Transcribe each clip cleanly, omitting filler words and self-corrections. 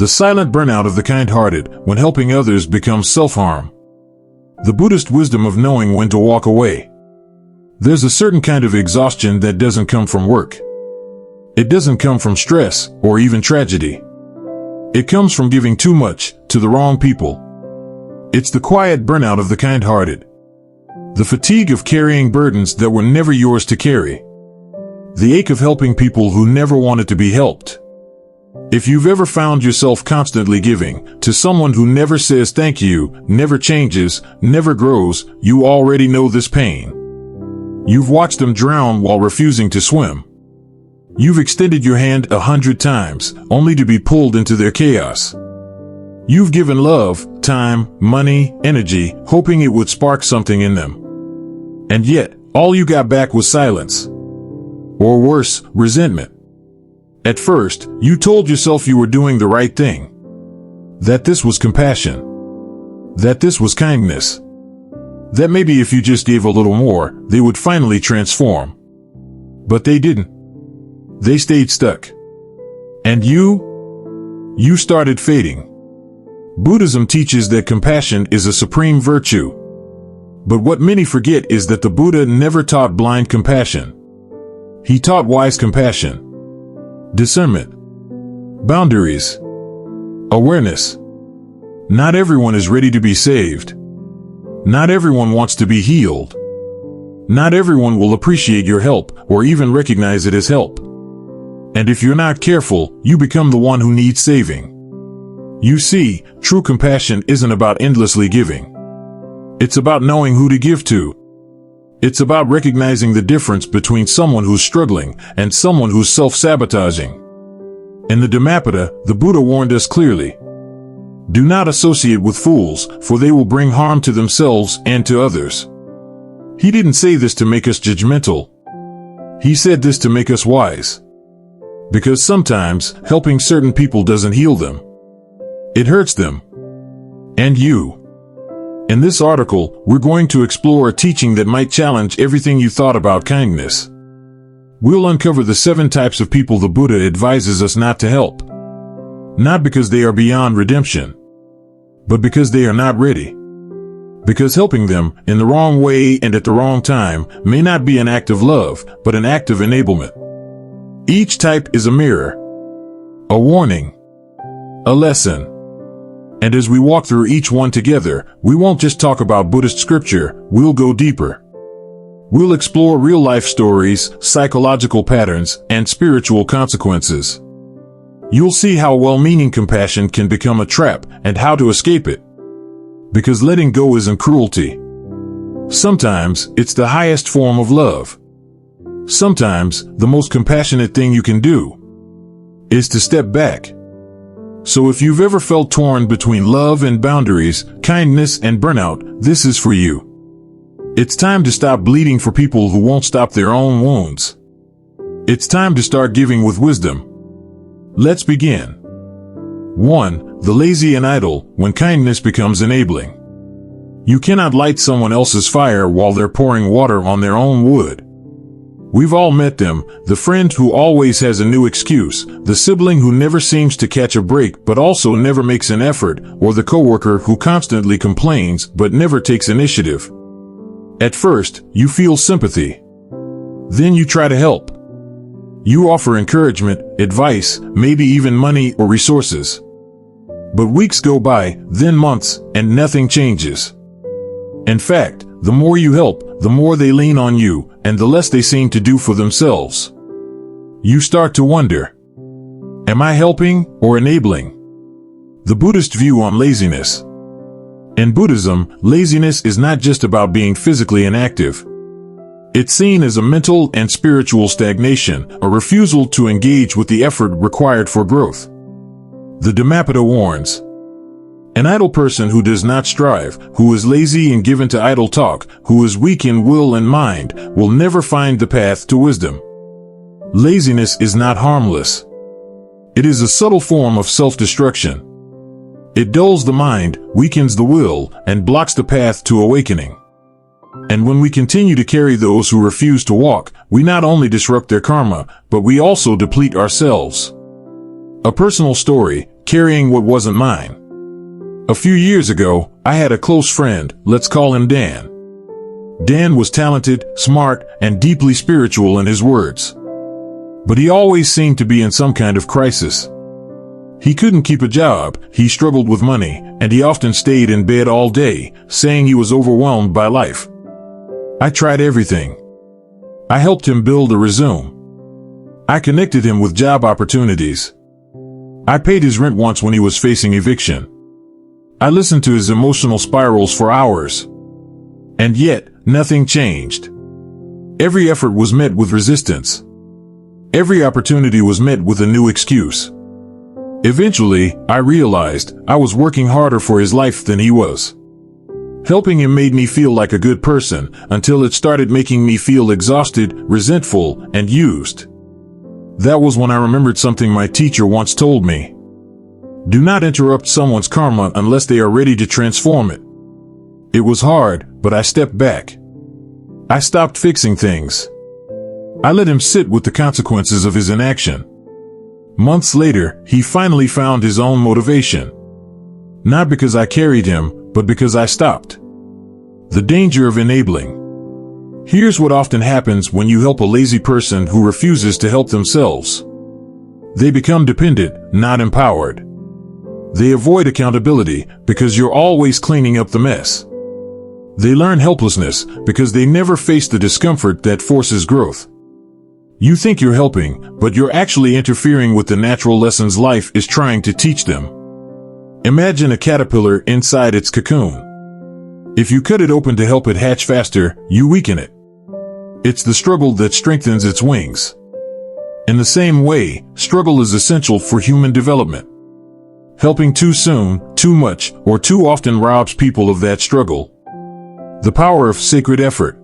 The silent burnout of the kind-hearted when helping others becomes self-harm. The Buddhist wisdom of knowing when to walk away. There's a certain kind of exhaustion that doesn't come from work. It doesn't come from stress or even tragedy. It comes from giving too much to the wrong people. It's the quiet burnout of the kind-hearted. The fatigue of carrying burdens that were never yours to carry. The ache of helping people who never wanted to be helped. If you've ever found yourself constantly giving to someone who never says thank you, never changes, never grows, you already know this pain. You've watched them drown while refusing to swim. You've extended your hand 100 times, only to be pulled into their chaos. You've given love, time, money, energy, hoping it would spark something in them. And yet, all you got back was silence. Or worse, resentment. At first, you told yourself you were doing the right thing. That this was compassion. That this was kindness. That maybe if you just gave a little more, they would finally transform. But they didn't. They stayed stuck. And you started fading. Buddhism teaches that compassion is a supreme virtue. But what many forget is that the Buddha never taught blind compassion. He taught wise compassion. Discernment. Boundaries. Awareness. Not everyone is ready to be saved. Not everyone wants to be healed. Not everyone will appreciate your help or even recognize it as help. And if you're not careful, you become the one who needs saving. You see, true compassion isn't about endlessly giving. It's about knowing who to give to. It's about recognizing the difference between someone who's struggling and someone who's self-sabotaging. In the Dhammapada, the Buddha warned us clearly. Do not associate with fools, for they will bring harm to themselves and to others. He didn't say this to make us judgmental. He said this to make us wise. Because sometimes, helping certain people doesn't heal them. It hurts them. And you. In this article, we're going to explore a teaching that might challenge everything you thought about kindness. We'll uncover the 7 types of people the Buddha advises us not to help. Not because they are beyond redemption, but because they are not ready. Because helping them in the wrong way and at the wrong time may not be an act of love, but an act of enablement. Each type is a mirror, a warning, a lesson. And as we walk through each one together, we won't just talk about Buddhist scripture, we'll go deeper. We'll explore real-life stories, psychological patterns, and spiritual consequences. You'll see how well-meaning compassion can become a trap and how to escape it. Because letting go isn't cruelty. Sometimes, it's the highest form of love. Sometimes, the most compassionate thing you can do is to step back. So if you've ever felt torn between love and boundaries, kindness and burnout, this is for you. It's time to stop bleeding for people who won't stop their own wounds. It's time to start giving with wisdom. Let's begin. 1. The lazy and idle, when kindness becomes enabling. You cannot light someone else's fire while they're pouring water on their own wood. We've all met them, the friend who always has a new excuse, the sibling who never seems to catch a break but also never makes an effort, or the coworker who constantly complains but never takes initiative. At first, you feel sympathy. Then you try to help. You offer encouragement, advice, maybe even money or resources. But weeks go by, then months, and nothing changes. In fact, the more you help, the more they lean on you, and the less they seem to do for themselves. You start to wonder, am I helping or enabling? The Buddhist view on laziness. In Buddhism, laziness is not just about being physically inactive. It's seen as a mental and spiritual stagnation, a refusal to engage with the effort required for growth. The Dhammapada warns, an idle person who does not strive, who is lazy and given to idle talk, who is weak in will and mind, will never find the path to wisdom. Laziness is not harmless. It is a subtle form of self-destruction. It dulls the mind, weakens the will, and blocks the path to awakening. And when we continue to carry those who refuse to walk, we not only disrupt their karma, but we also deplete ourselves. A personal story, carrying what wasn't mine. A few years ago, I had a close friend, let's call him Dan. Dan was talented, smart, and deeply spiritual in his words. But he always seemed to be in some kind of crisis. He couldn't keep a job, he struggled with money, and he often stayed in bed all day, saying he was overwhelmed by life. I tried everything. I helped him build a resume. I connected him with job opportunities. I paid his rent once when he was facing eviction. I listened to his emotional spirals for hours. And yet, nothing changed. Every effort was met with resistance. Every opportunity was met with a new excuse. Eventually, I realized I was working harder for his life than he was. Helping him made me feel like a good person until it started making me feel exhausted, resentful, and used. That was when I remembered something my teacher once told me. Do not interrupt someone's karma unless they are ready to transform it. It was hard, but I stepped back. I stopped fixing things. I let him sit with the consequences of his inaction. Months later, he finally found his own motivation. Not because I carried him, but because I stopped. The danger of enabling. Here's what often happens when you help a lazy person who refuses to help themselves. They become dependent, not empowered. They avoid accountability because you're always cleaning up the mess. They learn helplessness because they never face the discomfort that forces growth. You think you're helping, but you're actually interfering with the natural lessons life is trying to teach them. Imagine a caterpillar inside its cocoon. If you cut it open to help it hatch faster, you weaken it. It's the struggle that strengthens its wings. In the same way, struggle is essential for human development. Helping too soon, too much, or too often robs people of that struggle. The power of sacred effort.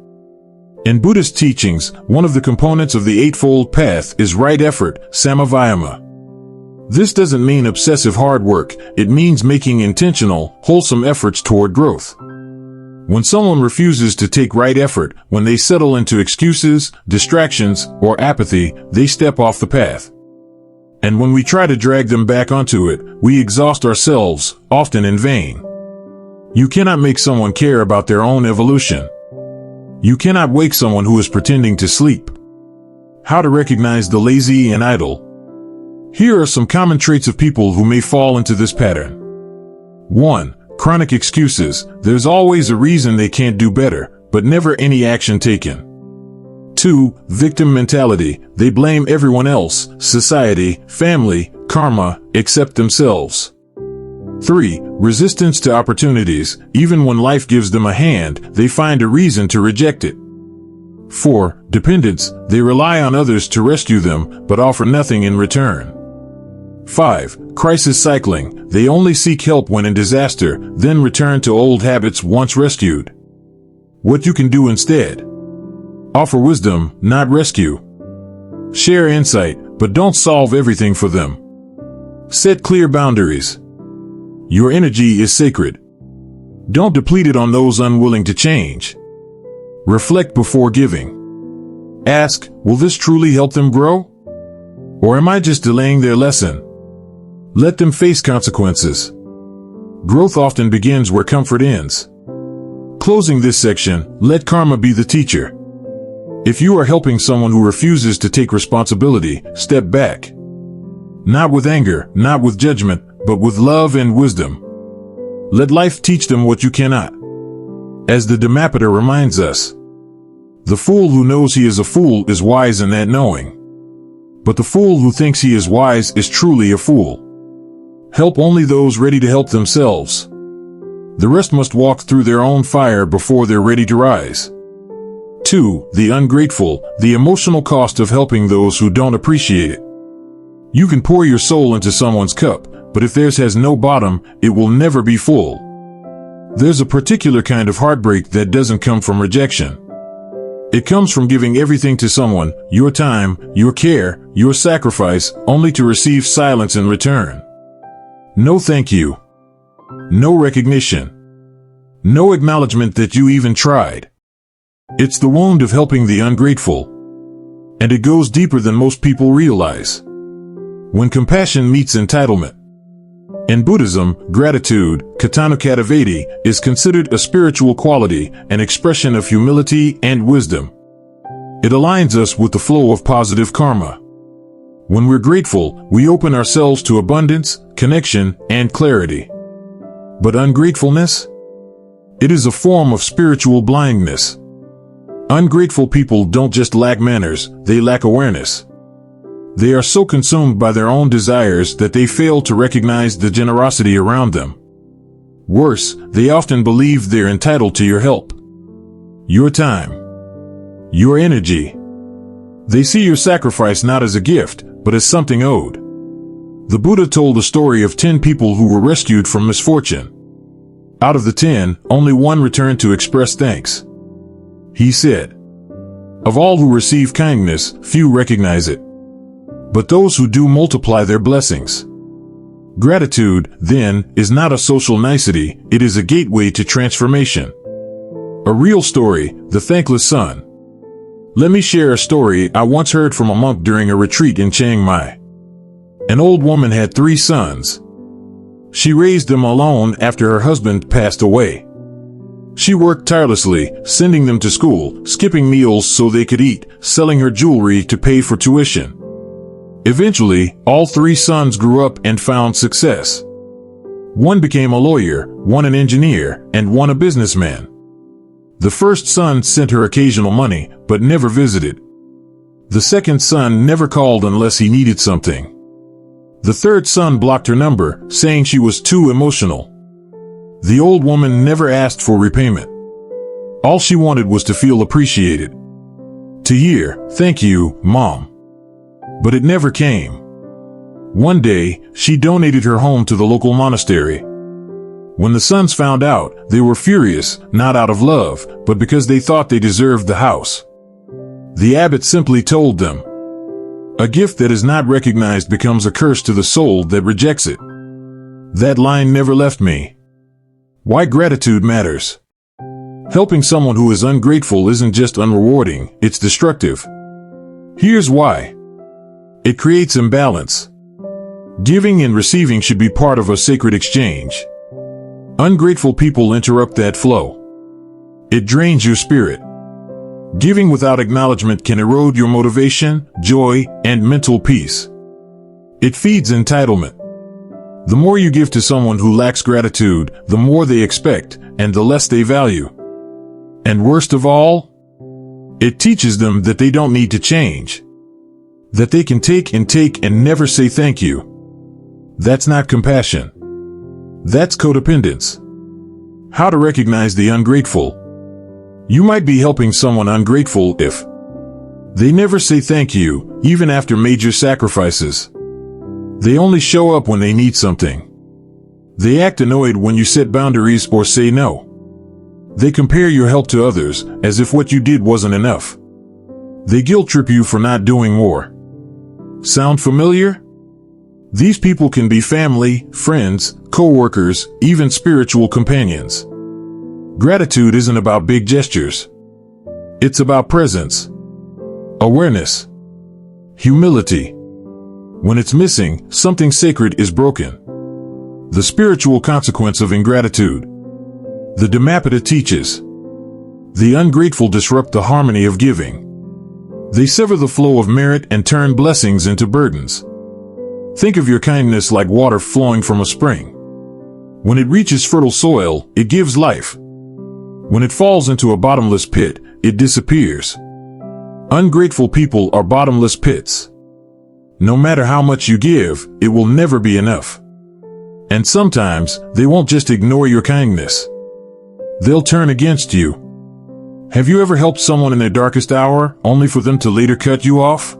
In Buddhist teachings, one of the components of the Eightfold Path is right effort, samavayama. This doesn't mean obsessive hard work, it means making intentional, wholesome efforts toward growth. When someone refuses to take right effort, when they settle into excuses, distractions, or apathy, they step off the path. And when we try to drag them back onto it, we exhaust ourselves, often in vain. You cannot make someone care about their own evolution. You cannot wake someone who is pretending to sleep. How to recognize the lazy and idle. Here are some common traits of people who may fall into this pattern. 1. Chronic excuses. There's always a reason they can't do better, but never any action taken. 2. Victim mentality. They blame everyone else, society, family, karma, except themselves. 3. Resistance to opportunities. Even when life gives them a hand, they find a reason to reject it. 4. Dependence. They rely on others to rescue them, but offer nothing in return. 5. Crisis cycling. They only seek help when in disaster, then return to old habits once rescued. What you can do instead. Offer wisdom, not rescue. Share insight, but don't solve everything for them. Set clear boundaries. Your energy is sacred. Don't deplete it on those unwilling to change. Reflect before giving. Ask, will this truly help them grow? Or am I just delaying their lesson? Let them face consequences. Growth often begins where comfort ends. Closing this section, let karma be the teacher. If you are helping someone who refuses to take responsibility, step back. Not with anger, not with judgment, but with love and wisdom. Let life teach them what you cannot. As the Dhammapada reminds us, the fool who knows he is a fool is wise in that knowing. But the fool who thinks he is wise is truly a fool. Help only those ready to help themselves. The rest must walk through their own fire before they're ready to rise. 2. The ungrateful, the emotional cost of helping those who don't appreciate it. You can pour your soul into someone's cup, but if theirs has no bottom, it will never be full. There's a particular kind of heartbreak that doesn't come from rejection. It comes from giving everything to someone, your time, your care, your sacrifice, only to receive silence in return. No thank you. No recognition. No acknowledgement that you even tried. It's the wound of helping the ungrateful. And it goes deeper than most people realize. When compassion meets entitlement. In Buddhism, gratitude, katanukatavati, is considered a spiritual quality, an expression of humility and wisdom. It aligns us with the flow of positive karma. When we're grateful, we open ourselves to abundance, connection, and clarity. But ungratefulness? It is a form of spiritual blindness. Ungrateful people don't just lack manners, they lack awareness. They are so consumed by their own desires that they fail to recognize the generosity around them. Worse, they often believe they're entitled to your help, your time, your energy. They see your sacrifice not as a gift, but as something owed. The Buddha told a story of 10 people who were rescued from misfortune. Out of the 10, only one returned to express thanks. He said, "Of all who receive kindness, few recognize it. But those who do multiply their blessings." Gratitude, then, is not a social nicety, it is a gateway to transformation. A real story, the thankless son. Let me share a story I once heard from a monk during a retreat in Chiang Mai. An old woman had 3 sons. She raised them alone after her husband passed away. She worked tirelessly, sending them to school, skipping meals so they could eat, selling her jewelry to pay for tuition. Eventually, all 3 sons grew up and found success. One became a lawyer, one an engineer, and one a businessman. The first son sent her occasional money, but never visited. The second son never called unless he needed something. The third son blocked her number, saying she was too emotional. The old woman never asked for repayment. All she wanted was to feel appreciated. To hear, "Thank you, Mom." But it never came. One day, she donated her home to the local monastery. When the sons found out, they were furious, not out of love, but because they thought they deserved the house. The abbot simply told them, "A gift that is not recognized becomes a curse to the soul that rejects it." That line never left me. Why gratitude matters. Helping someone who is ungrateful isn't just unrewarding, it's destructive. Here's why. It creates imbalance. Giving and receiving should be part of a sacred exchange. Ungrateful people interrupt that flow. It drains your spirit. Giving without acknowledgement can erode your motivation, joy, and mental peace. It feeds entitlement. The more you give to someone who lacks gratitude, the more they expect, and the less they value. And worst of all, it teaches them that they don't need to change. That they can take and never say thank you. That's not compassion. That's codependence. How to recognize the ungrateful. You might be helping someone ungrateful if they never say thank you, even after major sacrifices. They only show up when they need something. They act annoyed when you set boundaries or say no. They compare your help to others, as if what you did wasn't enough. They guilt trip you for not doing more. Sound familiar? These people can be family, friends, co-workers, even spiritual companions. Gratitude isn't about big gestures. It's about presence, awareness, humility. When it's missing, something sacred is broken. The spiritual consequence of ingratitude. The Dhammapada teaches. The ungrateful disrupt the harmony of giving. They sever the flow of merit and turn blessings into burdens. Think of your kindness like water flowing from a spring. When it reaches fertile soil, it gives life. When it falls into a bottomless pit, it disappears. Ungrateful people are bottomless pits. No matter how much you give, it will never be enough. And sometimes, they won't just ignore your kindness. They'll turn against you. Have you ever helped someone in their darkest hour, only for them to later cut you off?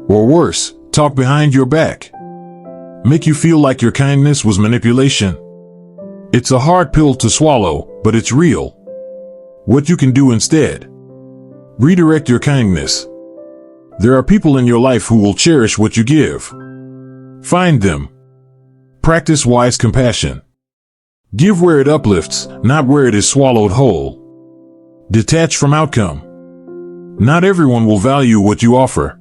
Or worse, talk behind your back. Make you feel like your kindness was manipulation. It's a hard pill to swallow, but it's real. What you can do instead. Redirect your kindness. There are people in your life who will cherish what you give. Find them. Practice wise compassion. Give where it uplifts, not where it is swallowed whole. Detach from outcome. Not everyone will value what you offer.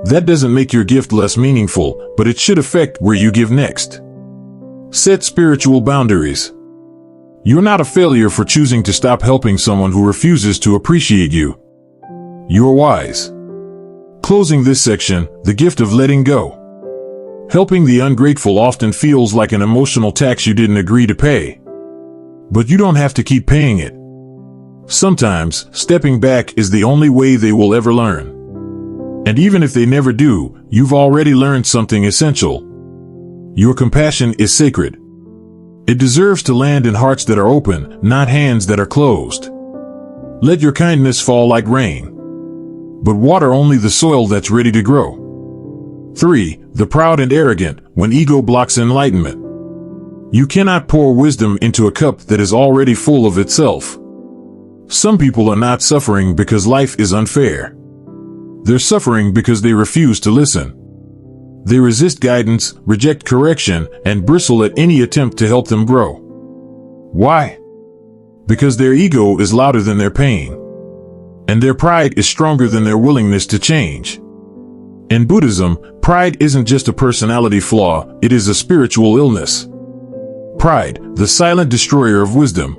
That doesn't make your gift less meaningful, but it should affect where you give next. Set spiritual boundaries. You're not a failure for choosing to stop helping someone who refuses to appreciate you. You're wise. Closing this section, the gift of letting go. Helping the ungrateful often feels like an emotional tax you didn't agree to pay. But you don't have to keep paying it. Sometimes, stepping back is the only way they will ever learn. And even if they never do, you've already learned something essential. Your compassion is sacred. It deserves to land in hearts that are open, not hands that are closed. Let your kindness fall like rain. But water only the soil that's ready to grow. 3. The proud and arrogant, when ego blocks enlightenment. You cannot pour wisdom into a cup that is already full of itself. Some people are not suffering because life is unfair. They're suffering because they refuse to listen. They resist guidance, reject correction, and bristle at any attempt to help them grow. Why? Because their ego is louder than their pain. And their pride is stronger than their willingness to change. In Buddhism, pride isn't just a personality flaw, it is a spiritual illness. Pride, the silent destroyer of wisdom.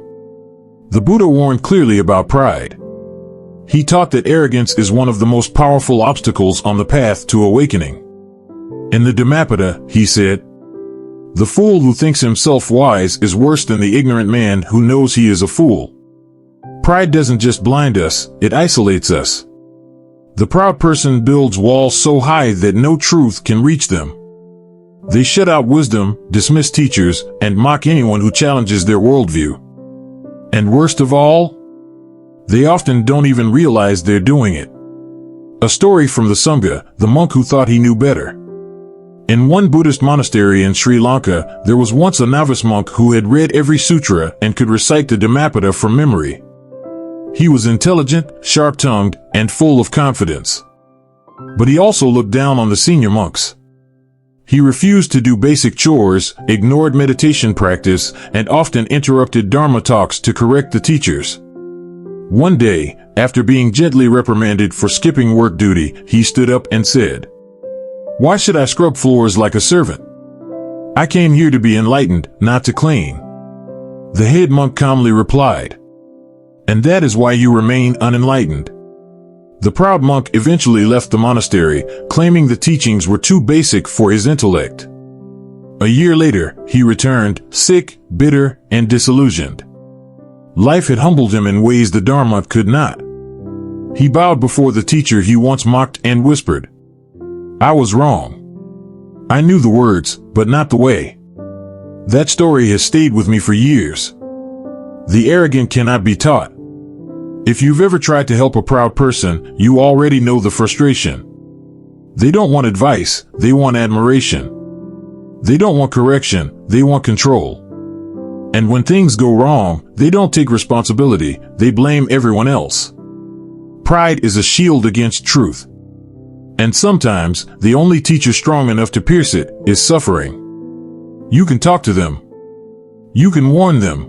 The Buddha warned clearly about pride. He taught that arrogance is one of the most powerful obstacles on the path to awakening. In the Dhammapada, he said, "The fool who thinks himself wise is worse than the ignorant man who knows he is a fool." Pride doesn't just blind us, it isolates us. The proud person builds walls so high that no truth can reach them. They shut out wisdom, dismiss teachers, and mock anyone who challenges their worldview. And worst of all, they often don't even realize they're doing it. A story from the Sangha, the monk who thought he knew better. In one Buddhist monastery in Sri Lanka, there was once a novice monk who had read every sutra and could recite the Dhammapada from memory. He was intelligent, sharp-tongued, and full of confidence. But he also looked down on the senior monks. He refused to do basic chores, ignored meditation practice, and often interrupted Dharma talks to correct the teachers. One day, after being gently reprimanded for skipping work duty, he stood up and said, "Why should I scrub floors like a servant? I came here to be enlightened, not to clean." The head monk calmly replied, "And that is why you remain unenlightened." The proud monk eventually left the monastery, claiming the teachings were too basic for his intellect. A year later, he returned, sick, bitter, and disillusioned. Life had humbled him in ways the Dharma could not. He bowed before the teacher he once mocked and whispered, "I was wrong. I knew the words, but not the way." That story has stayed with me for years. The arrogant cannot be taught. If you've ever tried to help a proud person, you already know the frustration. They don't want advice, they want admiration. They don't want correction, they want control. And when things go wrong, they don't take responsibility, they blame everyone else. Pride is a shield against truth. And sometimes, the only teacher strong enough to pierce it is suffering. You can talk to them. You can warn them.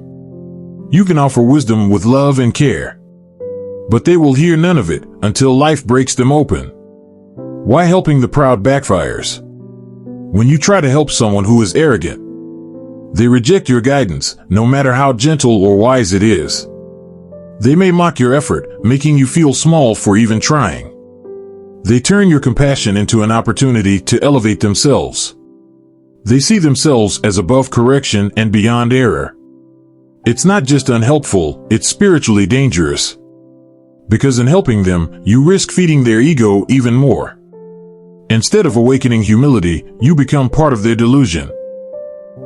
You can offer wisdom with love and care. But they will hear none of it until life breaks them open. Why helping the proud backfires? When you try to help someone who is arrogant, they reject your guidance, no matter how gentle or wise it is. They may mock your effort, making you feel small for even trying. They turn your compassion into an opportunity to elevate themselves. They see themselves as above correction and beyond error. It's not just unhelpful, it's spiritually dangerous. Because in helping them, you risk feeding their ego even more. Instead of awakening humility, you become part of their delusion.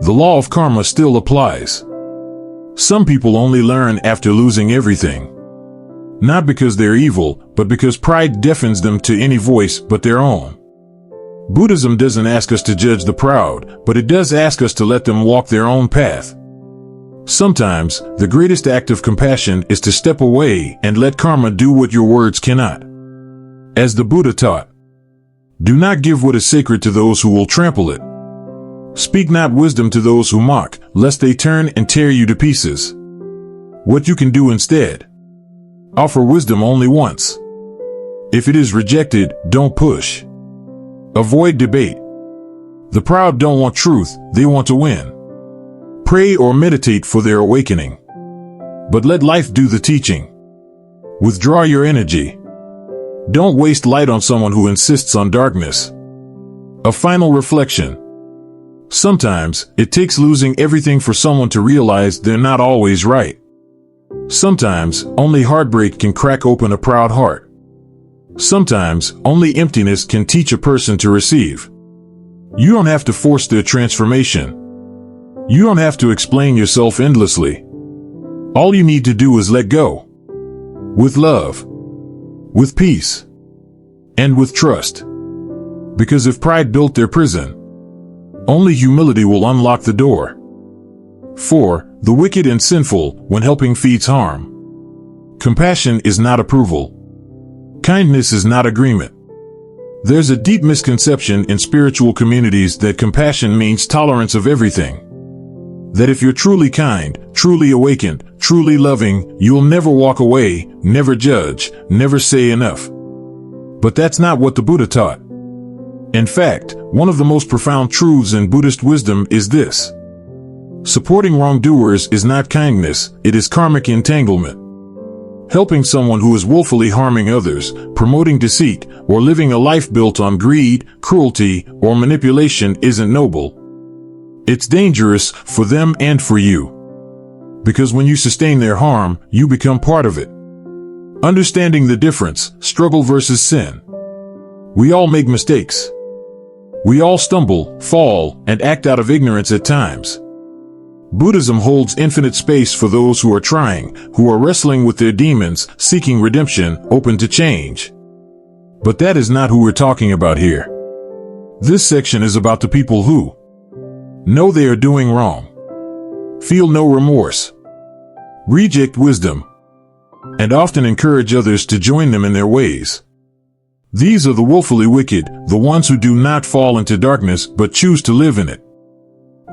The law of karma still applies. Some people only learn after losing everything. Not because they're evil, but because pride deafens them to any voice but their own. Buddhism doesn't ask us to judge the proud, but it does ask us to let them walk their own path. Sometimes, the greatest act of compassion is to step away and let karma do what your words cannot. As the Buddha taught, "Do not give what is sacred to those who will trample it. Speak not wisdom to those who mock, lest they turn and tear you to pieces." What you can do instead? Offer wisdom only once. If it is rejected, don't push. Avoid debate. The proud don't want truth, they want to win. Pray or meditate for their awakening. But let life do the teaching. Withdraw your energy. Don't waste light on someone who insists on darkness. A final reflection. Sometimes, it takes losing everything for someone to realize they're not always right. Sometimes, only heartbreak can crack open a proud heart. Sometimes, only emptiness can teach a person to receive. You don't have to force their transformation. You don't have to explain yourself endlessly. All you need to do is let go. With love. With peace. And with trust. Because if pride built their prison, only humility will unlock the door. 4. The wicked and sinful, when helping, feeds harm. Compassion is not approval. Kindness is not agreement. There's a deep misconception in spiritual communities that compassion means tolerance of everything. That if you're truly kind, truly awakened, truly loving, you'll never walk away, never judge, never say enough. But that's not what the Buddha taught. In fact, one of the most profound truths in Buddhist wisdom is this. Supporting wrongdoers is not kindness, it is karmic entanglement. Helping someone who is willfully harming others, promoting deceit, or living a life built on greed, cruelty, or manipulation isn't noble. It's dangerous for them and for you. Because when you sustain their harm, you become part of it. Understanding the difference, struggle versus sin. We all make mistakes. We all stumble, fall, and act out of ignorance at times. Buddhism holds infinite space for those who are trying, who are wrestling with their demons, seeking redemption, open to change. But that is not who we're talking about here. This section is about the people who know they are doing wrong, feel no remorse, reject wisdom, and often encourage others to join them in their ways. These are the willfully wicked, the ones who do not fall into darkness but choose to live in it.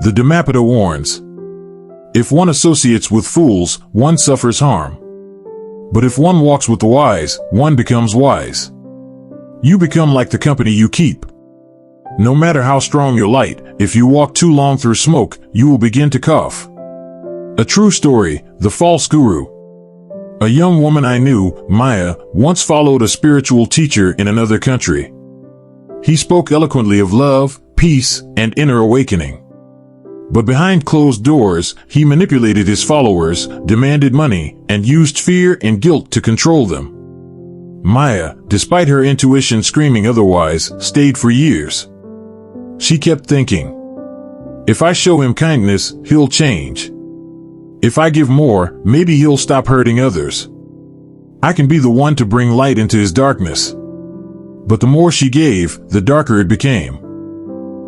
The Dhammapada warns, if one associates with fools, one suffers harm. But if one walks with the wise, one becomes wise. You become like the company you keep. No matter how strong your light, if you walk too long through smoke, you will begin to cough. A true story, the false guru. A young woman I knew, Maya, once followed a spiritual teacher in another country. He spoke eloquently of love, peace, and inner awakening. But behind closed doors, he manipulated his followers, demanded money, and used fear and guilt to control them. Maya, despite her intuition screaming otherwise, stayed for years. She kept thinking, if I show him kindness, he'll change. If I give more, maybe he'll stop hurting others. I can be the one to bring light into his darkness. But the more she gave, the darker it became.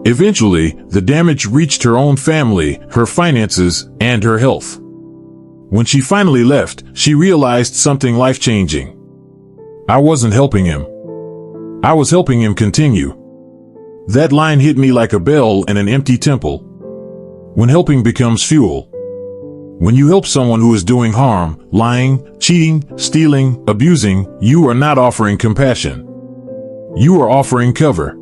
Eventually, the damage reached her own family, her finances, and her health. When she finally left, she realized something life-changing. I wasn't helping him. I was helping him continue. That line hit me like a bell in an empty temple. When helping becomes fuel. When you help someone who is doing harm, lying, cheating, stealing, abusing, you are not offering compassion. You are offering cover.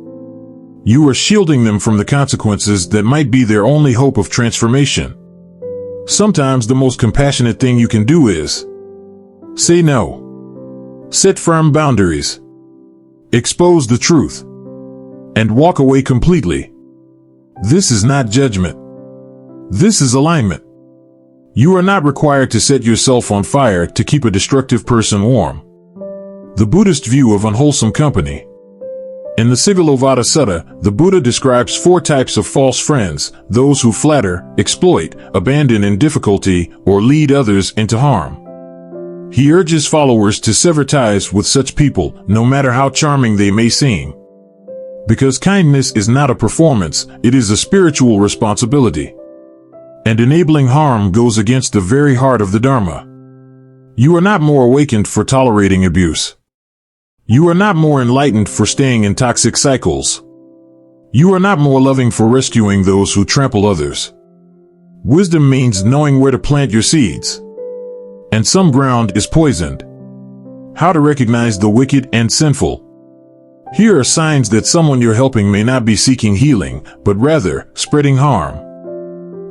You are shielding them from the consequences that might be their only hope of transformation. Sometimes the most compassionate thing you can do is say no. Set firm boundaries. Expose the truth. And walk away completely. This is not judgment. This is alignment. You are not required to set yourself on fire to keep a destructive person warm. The Buddhist view of unwholesome company. In the Sigalovada Sutta, the Buddha describes 4 types of false friends, those who flatter, exploit, abandon in difficulty, or lead others into harm. He urges followers to sever ties with such people, no matter how charming they may seem. Because kindness is not a performance, it is a spiritual responsibility. And enabling harm goes against the very heart of the Dharma. You are not more awakened for tolerating abuse. You are not more enlightened for staying in toxic cycles. You are not more loving for rescuing those who trample others. Wisdom means knowing where to plant your seeds. And some ground is poisoned. How to recognize the wicked and sinful. Here are signs that someone you're helping may not be seeking healing, but rather spreading harm.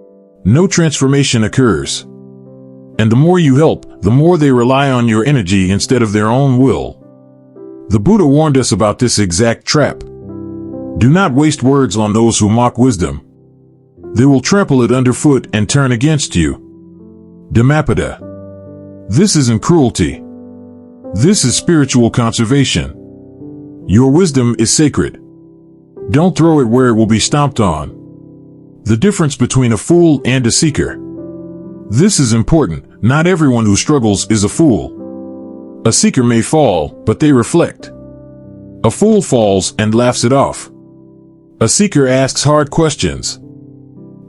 no transformation occurs. And the more you help, the more they rely on your energy instead of their own will. The Buddha warned us about this exact trap. Do not waste words on those who mock wisdom. They will trample it underfoot and turn against you. Depleted. This isn't cruelty. This is spiritual conservation. Your wisdom is sacred. Don't throw it where it will be stomped on. The difference between a fool and a seeker. This is important. Not everyone who struggles is a fool. A seeker may fall, but they reflect. A fool falls and laughs it off. A seeker asks hard questions.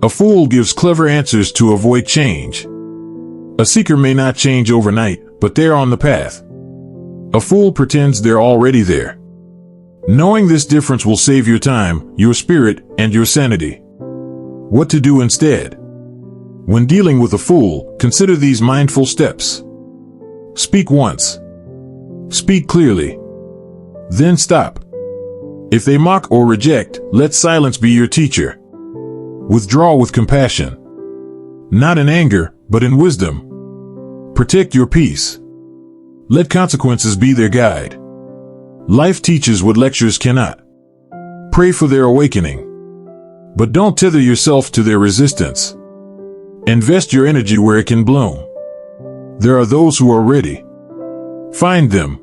A fool gives clever answers to avoid change. A seeker may not change overnight, but they're on the path. A fool pretends they're already there. Knowing this difference will save your time, your spirit, and your sanity. What to do instead? When dealing with a fool, consider these mindful steps. Speak once. Speak clearly. Then stop. If they mock or reject, let silence be your teacher. Withdraw with compassion. Not in anger, but in wisdom. Protect your peace. Let consequences be their guide. Life teaches what lectures cannot. Pray for their awakening. But don't tether yourself to their resistance. Invest your energy where it can bloom. There are those who are ready. Find them.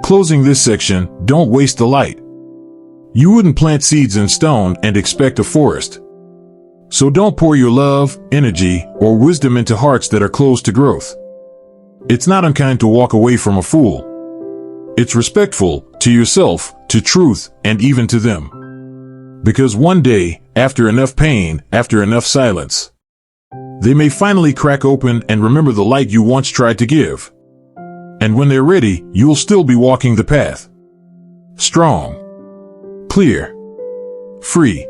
Closing this section, don't waste the light. You wouldn't plant seeds in stone and expect a forest. So don't pour your love, energy, or wisdom into hearts that are closed to growth. It's not unkind to walk away from a fool. It's respectful to yourself, to truth, and even to them. Because one day, after enough pain, after enough silence, they may finally crack open and remember the light you once tried to give. And when they're ready, you'll still be walking the path. Strong. Clear. Free.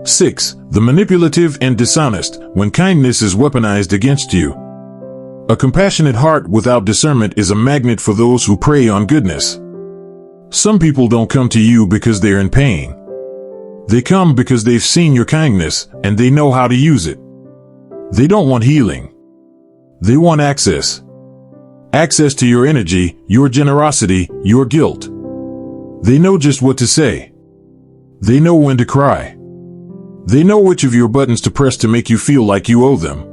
6. The manipulative and dishonest, when kindness is weaponized against you. A compassionate heart without discernment is a magnet for those who prey on goodness. Some people don't come to you because they're in pain. They come because they've seen your kindness and they know how to use it. They don't want healing. They want access. Access to your energy, your generosity, your guilt. They know just what to say. They know when to cry. They know which of your buttons to press to make you feel like you owe them.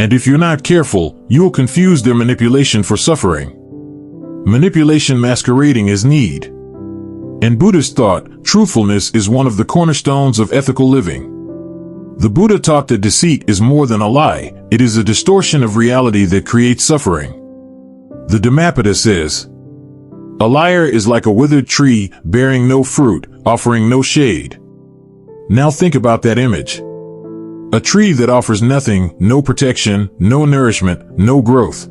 And if you're not careful, you'll confuse their manipulation for suffering. Manipulation masquerading as need. In Buddhist thought, truthfulness is one of the cornerstones of ethical living. The Buddha taught that deceit is more than a lie, it is a distortion of reality that creates suffering. The Dhammapada says, "A liar is like a withered tree, bearing no fruit, offering no shade." Now think about that image. A tree that offers nothing, no protection, no nourishment, no growth.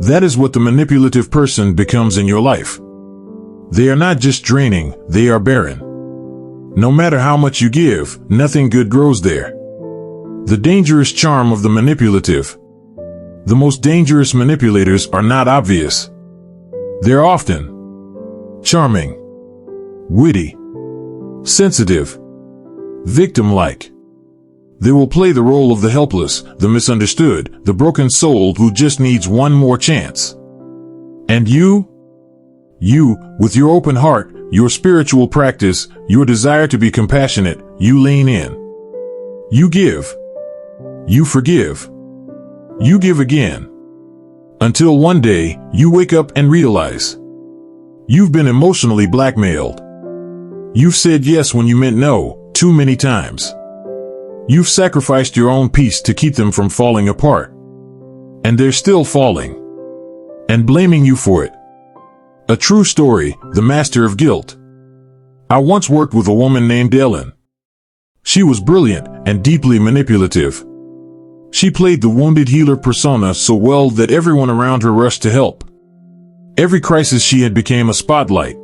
That is what the manipulative person becomes in your life. They are not just draining, they are barren. No matter how much you give, nothing good grows there. The dangerous charm of the manipulative. The most dangerous manipulators are not obvious. They're often charming, witty, sensitive, victim-like. They will play the role of the helpless, the misunderstood, the broken soul who just needs one more chance. And you, with your open heart, your spiritual practice, your desire to be compassionate, you lean in. You give. You forgive. You give again. Until one day, you wake up and realize you've been emotionally blackmailed. You've said yes when you meant no, too many times. You've sacrificed your own peace to keep them from falling apart. And they're still falling. And blaming you for it. A true story, the master of guilt. I once worked with a woman named Ellen. She was brilliant and deeply manipulative. She played the wounded healer persona so well that everyone around her rushed to help. Every crisis she had became a spotlight.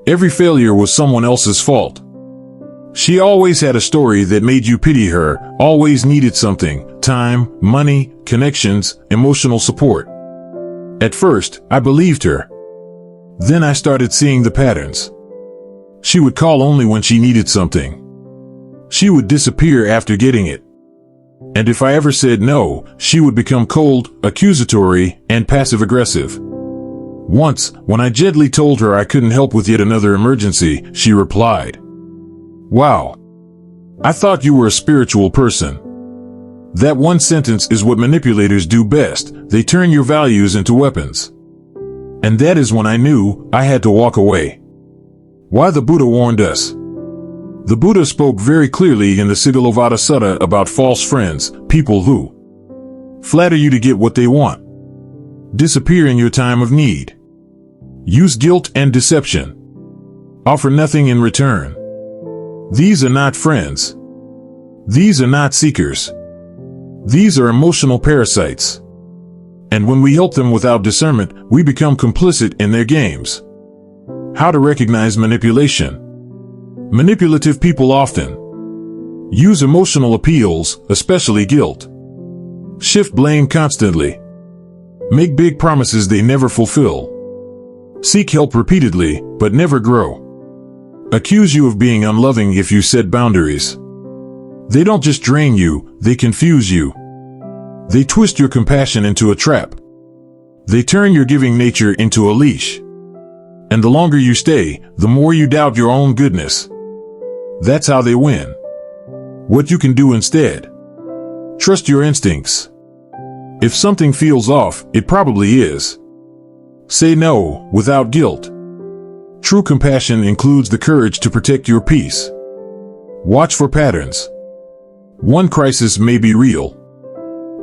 Every failure was someone else's fault. She always had a story that made you pity her, always needed something, time, money, connections, emotional support. At first, I believed her. Then I started seeing the patterns. She would call only when she needed something. She would disappear after getting it. And if I ever said no, she would become cold, accusatory, and passive-aggressive. Once, when I gently told her I couldn't help with yet another emergency, she replied, "Wow, I thought you were a spiritual person." That one sentence is what manipulators do best. They turn your values into weapons. And that is when I knew I had to walk away. Why the Buddha warned us. The Buddha spoke very clearly in the Sigalovada Sutta about false friends, people who flatter you to get what they want, disappear in your time of need, use guilt and deception, offer nothing in return. These are not friends. These are not seekers. These are emotional parasites. And when we help them without discernment, we become complicit in their games. How to recognize manipulation. Manipulative people often use emotional appeals, especially guilt. Shift blame constantly. Make big promises they never fulfill. Seek help repeatedly, but never grow. Accuse you of being unloving if you set boundaries. They don't just drain you, they confuse you. They twist your compassion into a trap. They turn your giving nature into a leash. And the longer you stay, the more you doubt your own goodness. That's how they win. What you can do instead. Trust your instincts. If something feels off, it probably is. Say no, without guilt. True compassion includes the courage to protect your peace. Watch for patterns. One crisis may be real.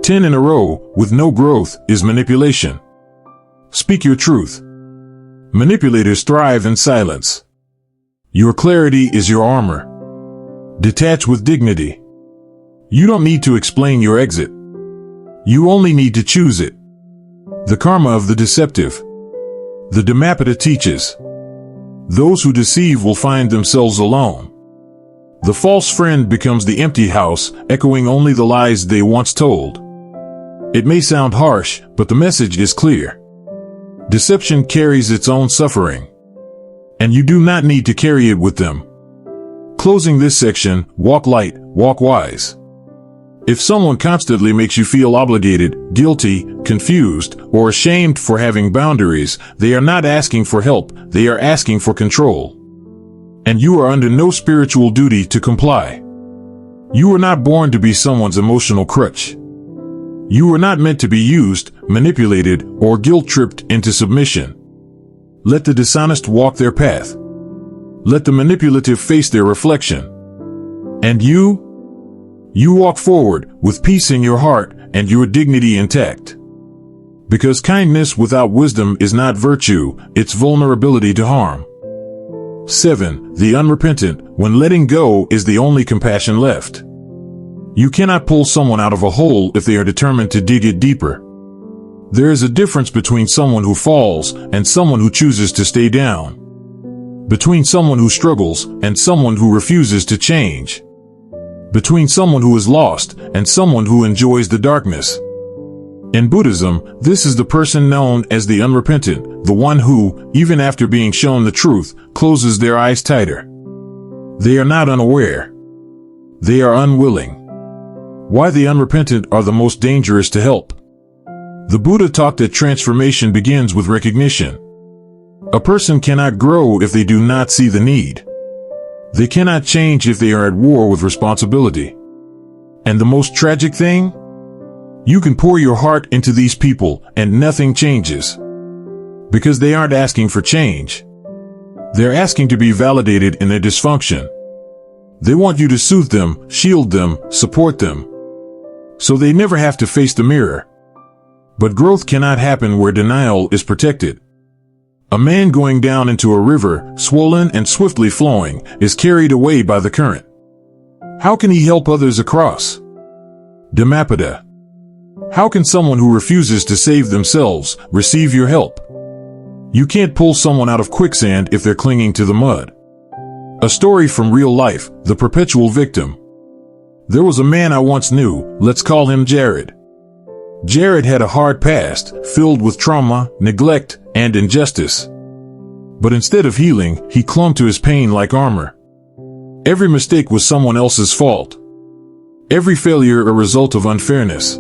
10 in a row, with no growth, is manipulation. Speak your truth. Manipulators thrive in silence. Your clarity is your armor. Detach with dignity. You don't need to explain your exit. You only need to choose it. The karma of the deceptive. The Dhammapada teaches, those who deceive will find themselves alone. The false friend becomes the empty house, echoing only the lies they once told. It may sound harsh, but the message is clear. Deception carries its own suffering. And you do not need to carry it with them. Closing this section, walk light, walk wise. If someone constantly makes you feel obligated, guilty, confused, or ashamed for having boundaries, they are not asking for help, they are asking for control. And you are under no spiritual duty to comply. You were not born to be someone's emotional crutch. You were not meant to be used, manipulated, or guilt-tripped into submission. Let the dishonest walk their path. Let the manipulative face their reflection. And you walk forward with peace in your heart and your dignity intact. Because kindness without wisdom is not virtue, it's vulnerability to harm. 7. The unrepentant, when letting go is the only compassion left. You cannot pull someone out of a hole if they are determined to dig it deeper. There is a difference between someone who falls and someone who chooses to stay down. Between someone who struggles and someone who refuses to change. Between someone who is lost and someone who enjoys the darkness. In Buddhism, this is the person known as the unrepentant, the one who, even after being shown the truth, closes their eyes tighter. They are not unaware. They are unwilling. Why the unrepentant are the most dangerous to help. The Buddha taught that transformation begins with recognition. A person cannot grow if they do not see the need. They cannot change if they are at war with responsibility. And the most tragic thing? You can pour your heart into these people and nothing changes. Because they aren't asking for change. They're asking to be validated in their dysfunction. They want you to soothe them, shield them, support them. So they never have to face the mirror. But growth cannot happen where denial is protected. A man going down into a river, swollen and swiftly flowing, is carried away by the current. How can he help others across? Dhammapada. How can someone who refuses to save themselves receive your help? You can't pull someone out of quicksand if they're clinging to the mud. A story from real life, the perpetual victim. There was a man I once knew, let's call him Jared. Jared had a hard past, filled with trauma, neglect, and injustice. But instead of healing, he clung to his pain like armor. Every mistake was someone else's fault. Every failure a result of unfairness.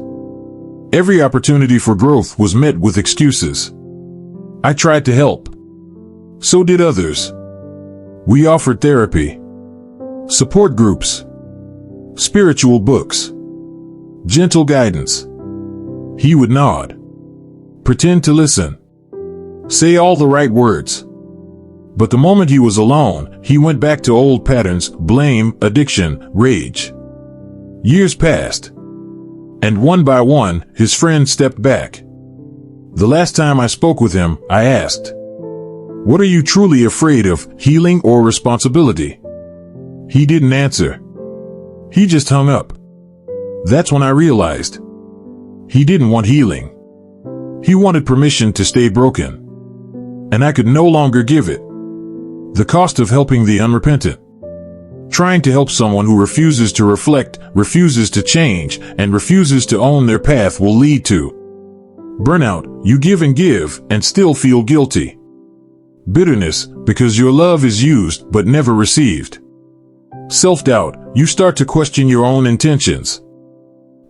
Every opportunity for growth was met with excuses. I tried to help. So did others. We offered therapy, support groups, spiritual books, gentle guidance. He would nod, pretend to listen, say all the right words. But the moment he was alone, he went back to old patterns, blame, addiction, rage. Years passed, and one by one, his friends stepped back. The last time I spoke with him, I asked, "What are you truly afraid of, healing or responsibility?" He didn't answer. He just hung up. That's when I realized he didn't want healing. He wanted permission to stay broken, and I could no longer give it. The cost of helping the unrepentant. Trying to help someone who refuses to reflect, refuses to change, and refuses to own their path will lead to burnout. You give and still feel guilty. Bitterness, because your love is used but never received. Self-doubt, you start to question your own intentions.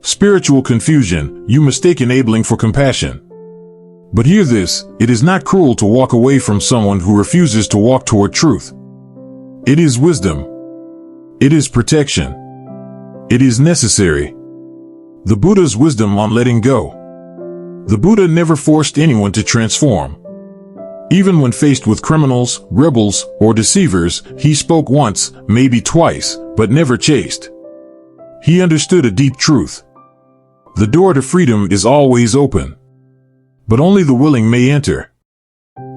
Spiritual confusion, you mistake enabling for compassion. But hear this, it is not cruel to walk away from someone who refuses to walk toward truth. It is wisdom. It is protection. It is necessary. The Buddha's wisdom on letting go. The Buddha never forced anyone to transform. Even when faced with criminals, rebels, or deceivers, he spoke once, maybe twice, but never chased. He understood a deep truth. The door to freedom is always open, but only the willing may enter.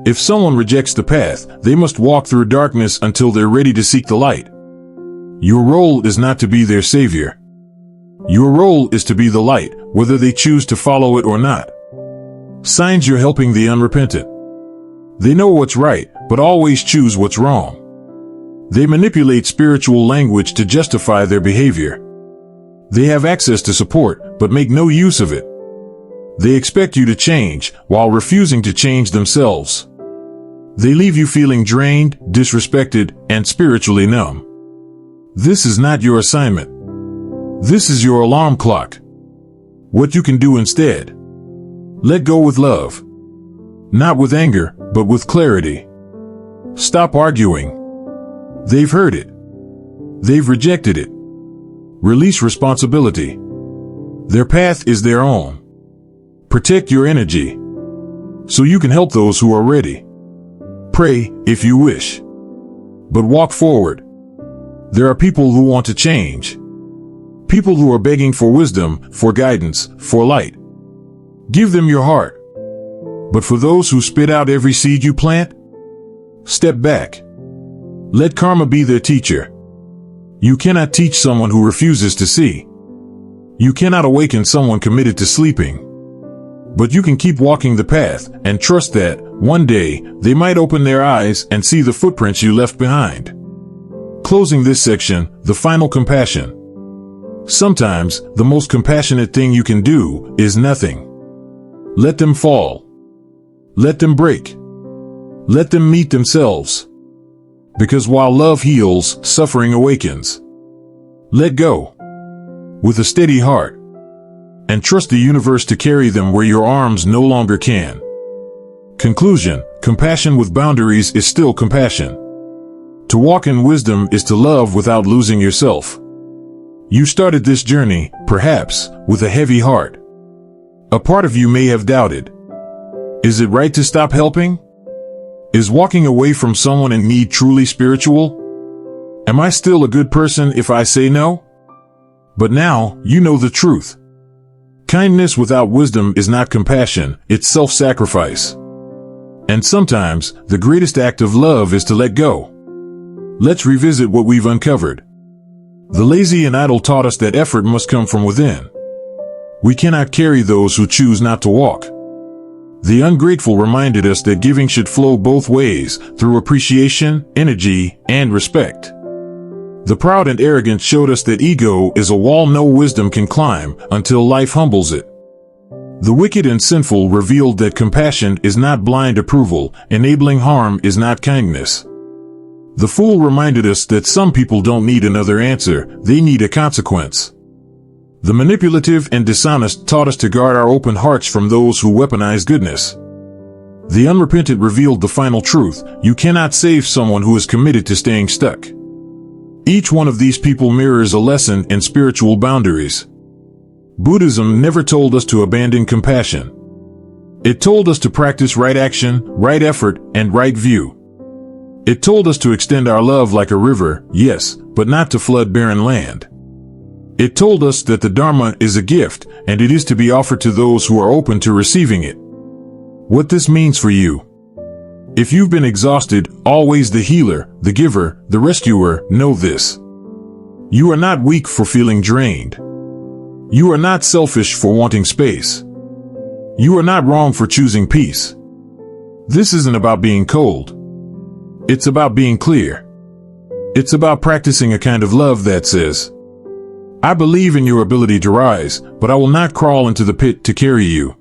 If someone rejects the path, they must walk through darkness until they're ready to seek the light. Your role is not to be their savior. Your role is to be the light, whether they choose to follow it or not. Signs you're helping the unrepentant. They know what's right, but always choose what's wrong. They manipulate spiritual language to justify their behavior. They have access to support, but make no use of it. They expect you to change, while refusing to change themselves. They leave you feeling drained, disrespected, and spiritually numb. This is not your assignment. This is your alarm clock. What you can do instead. Let go with love. Not with anger, but with clarity. Stop arguing. They've heard it. They've rejected it. Release responsibility. Their path is their own. Protect your energy, so you can help those who are ready. Pray, if you wish, but walk forward. There are people who want to change. People who are begging for wisdom, for guidance, for light. Give them your heart. But for those who spit out every seed you plant, step back. Let karma be their teacher. You cannot teach someone who refuses to see. You cannot awaken someone committed to sleeping. But you can keep walking the path and trust that, one day, they might open their eyes and see the footprints you left behind. Closing this section, the final compassion. Sometimes, the most compassionate thing you can do is nothing. Let them fall. Let them break. Let them meet themselves. Because while love heals, suffering awakens. Let go. With a steady heart. And trust the universe to carry them where your arms no longer can. Conclusion, compassion with boundaries is still compassion. To walk in wisdom is to love without losing yourself. You started this journey, perhaps, with a heavy heart. A part of you may have doubted. Is it right to stop helping? Is walking away from someone in need truly spiritual? Am I still a good person if I say no? But now, you know the truth. Kindness without wisdom is not compassion, it's self-sacrifice. And sometimes, the greatest act of love is to let go. Let's revisit what we've uncovered. The lazy and idle taught us that effort must come from within. We cannot carry those who choose not to walk. The ungrateful reminded us that giving should flow both ways, through appreciation, energy, and respect. The proud and arrogant showed us that ego is a wall no wisdom can climb until life humbles it. The wicked and sinful revealed that compassion is not blind approval, enabling harm is not kindness. The fool reminded us that some people don't need another answer, they need a consequence. The manipulative and dishonest taught us to guard our open hearts from those who weaponize goodness. The unrepentant revealed the final truth: you cannot save someone who is committed to staying stuck. Each one of these people mirrors a lesson in spiritual boundaries. Buddhism never told us to abandon compassion. It told us to practice right action, right effort, and right view. It told us to extend our love like a river, yes, but not to flood barren land. It told us that the Dharma is a gift, and it is to be offered to those who are open to receiving it. What this means for you. If you've been exhausted, always the healer, the giver, the rescuer, know this. You are not weak for feeling drained. You are not selfish for wanting space. You are not wrong for choosing peace. This isn't about being cold. It's about being clear. It's about practicing a kind of love that says, I believe in your ability to rise, but I will not crawl into the pit to carry you.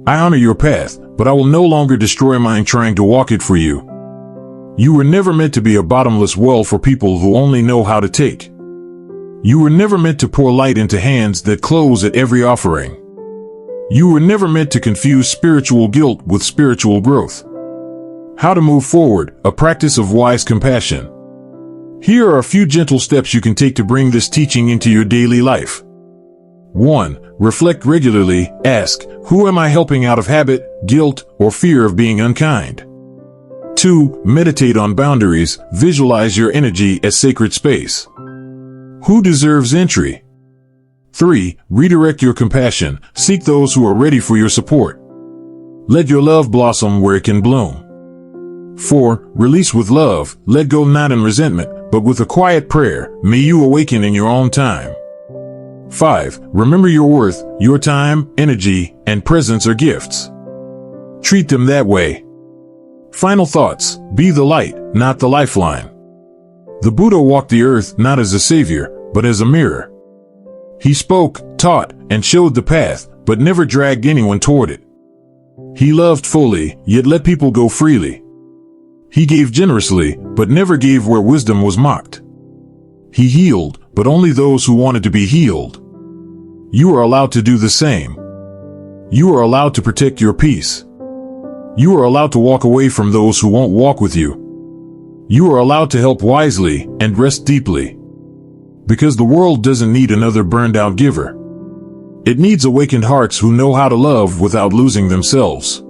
I honor your path, but I will no longer destroy mine trying to walk it for you. You were never meant to be a bottomless well for people who only know how to take. You were never meant to pour light into hands that close at every offering. You were never meant to confuse spiritual guilt with spiritual growth. How to move forward, a practice of wise compassion. Here are a few gentle steps you can take to bring this teaching into your daily life. 1. Reflect regularly. Ask, who am I helping out of habit, guilt, or fear of being unkind? 2. Meditate on boundaries. Visualize your energy as sacred space. Who deserves entry? 3. Redirect your compassion. Seek those who are ready for your support. Let your love blossom where it can bloom. 4. Release with love. Let go not in resentment, but with a quiet prayer. May you awaken in your own time. 5. Remember your worth. Your time, energy, and presence are gifts. Treat them that way. Final thoughts. Be the light, not the lifeline. The Buddha walked the earth not as a savior, but as a mirror. He spoke, taught, and showed the path, but never dragged anyone toward it. He loved fully, yet let people go freely. He gave generously, but never gave where wisdom was mocked. He healed, but only those who wanted to be healed. You are allowed to do the same. You are allowed to protect your peace. You are allowed to walk away from those who won't walk with you. You are allowed to help wisely and rest deeply. Because the world doesn't need another burned-out giver. It needs awakened hearts who know how to love without losing themselves.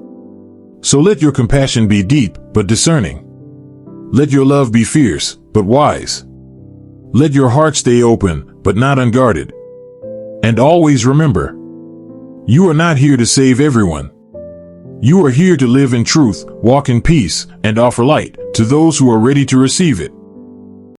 So let your compassion be deep, but discerning. Let your love be fierce, but wise. Let your heart stay open, but not unguarded. And always remember, you are not here to save everyone. You are here to live in truth, walk in peace, and offer light to those who are ready to receive it.